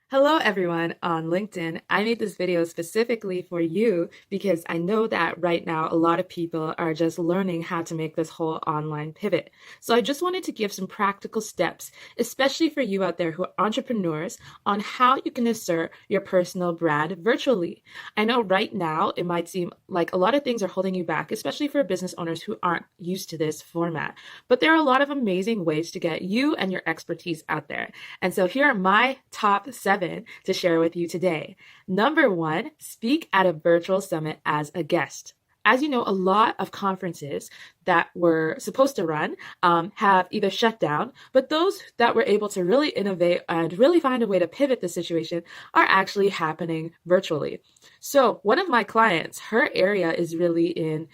Hello, everyone on LinkedIn. I made this video specifically for you because I know that right now a lot of people are just learning how to make this whole online pivot. So I just wanted to give some practical steps, especially for you out there who are entrepreneurs, on how you can assert your personal brand virtually. I know right now it might seem like a lot of things are holding you back, especially for business owners who aren't used to this format. But there are a lot of amazing ways to get you and your expertise out there. And so here are my top 7 to share with you today. Number 1, speak at a virtual summit as a guest. As you know, a lot of conferences that were supposed to run have either shut down, but those that were able to really innovate and really find a way to pivot the situation are actually happening virtually. So one of my clients, her area is really in,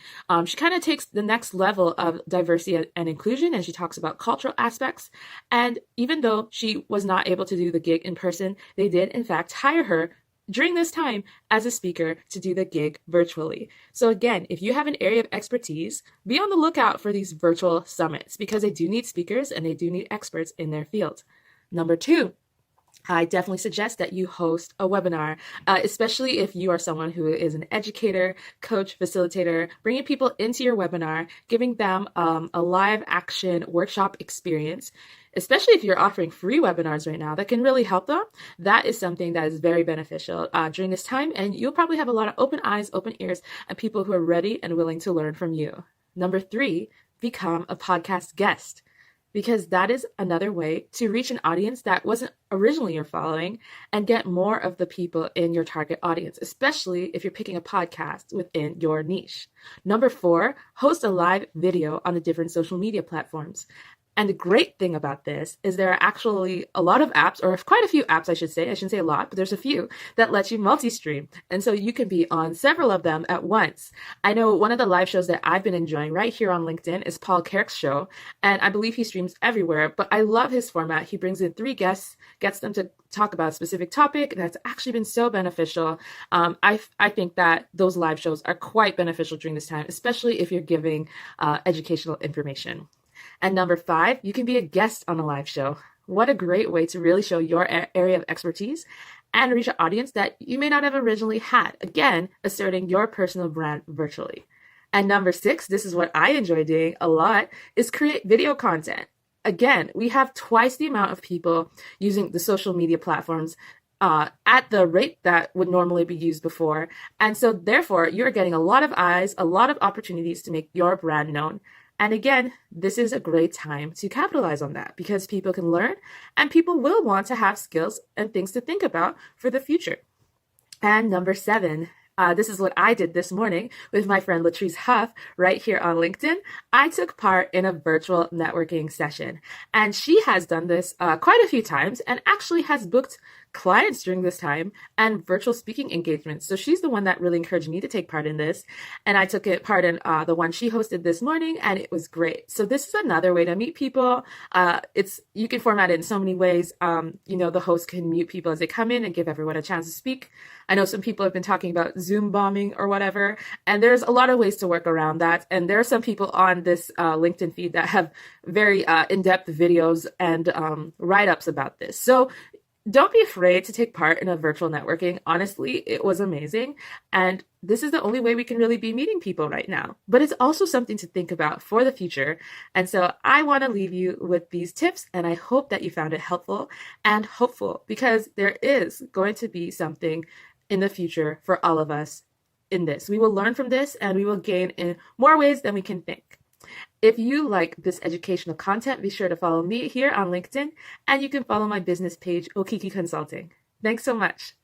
she kind of takes the next level of diversity and inclusion, and she talks about cultural aspects. And even though she was not able to do the gig in person, they did in fact hire her during this time as a speaker to do the gig virtually. So again, if you have an area of expertise, be on the lookout for these virtual summits because they do need speakers and they do need experts in their field. Number 2, I definitely suggest that you host a webinar, especially if you are someone who is an educator, coach, facilitator, bringing people into your webinar, giving them a live action workshop experience, especially if you're offering free webinars right now that can really help them. That is something that is very beneficial during this time, and you'll probably have a lot of open eyes, open ears, and people who are ready and willing to learn from you. Number 3, become a podcast guest, because that is another way to reach an audience that wasn't originally your following and get more of the people in your target audience, especially if you're picking a podcast within your niche. Number 4, host a live video on the different social media platforms. And the great thing about this is there are actually a lot of apps, or quite a few apps, I should say. I shouldn't say a lot, but there's a few that let you multi-stream. And so you can be on several of them at once. I know one of the live shows that I've been enjoying right here on LinkedIn is Paul Carrick's show. And I believe he streams everywhere, but I love his format. He brings in 3 guests, gets them to talk about a specific topic. That's actually been so beneficial. I think that those live shows are quite beneficial during this time, especially if you're giving educational information. And number 5, you can be a guest on a live show. What a great way to really show your area of expertise and reach an audience that you may not have originally had. Again, asserting your personal brand virtually. And number 6, this is what I enjoy doing a lot, is create video content. Again, we have twice the amount of people using the social media platforms at the rate that would normally be used before. And so therefore, you're getting a lot of eyes, a lot of opportunities to make your brand known. And again, this is a great time to capitalize on that because people can learn and people will want to have skills and things to think about for the future. And number 7, this is what I did this morning with my friend Latrice Huff right here on LinkedIn. I took part in a virtual networking session, and she has done this quite a few times and actually has booked clients during this time and virtual speaking engagements. So she's the one that really encouraged me to take part in this. And I took part in the one she hosted this morning, and it was great. So this is another way to meet people. You can format it in so many ways. The host can mute people as they come in and give everyone a chance to speak. I know some people have been talking about Zoom bombing or whatever, and there's a lot of ways to work around that. And there are some people on this LinkedIn feed that have very in-depth videos and write-ups about this. So don't be afraid to take part in a virtual networking. Honestly, it was amazing. And this is the only way we can really be meeting people right now. But it's also something to think about for the future. And so I want to leave you with these tips, and I hope that you found it helpful and hopeful because there is going to be something in the future for all of us in this. We will learn from this and we will gain in more ways than we can think. If you like this educational content, be sure to follow me here on LinkedIn, and you can follow my business page, Okiki Consulting. Thanks so much.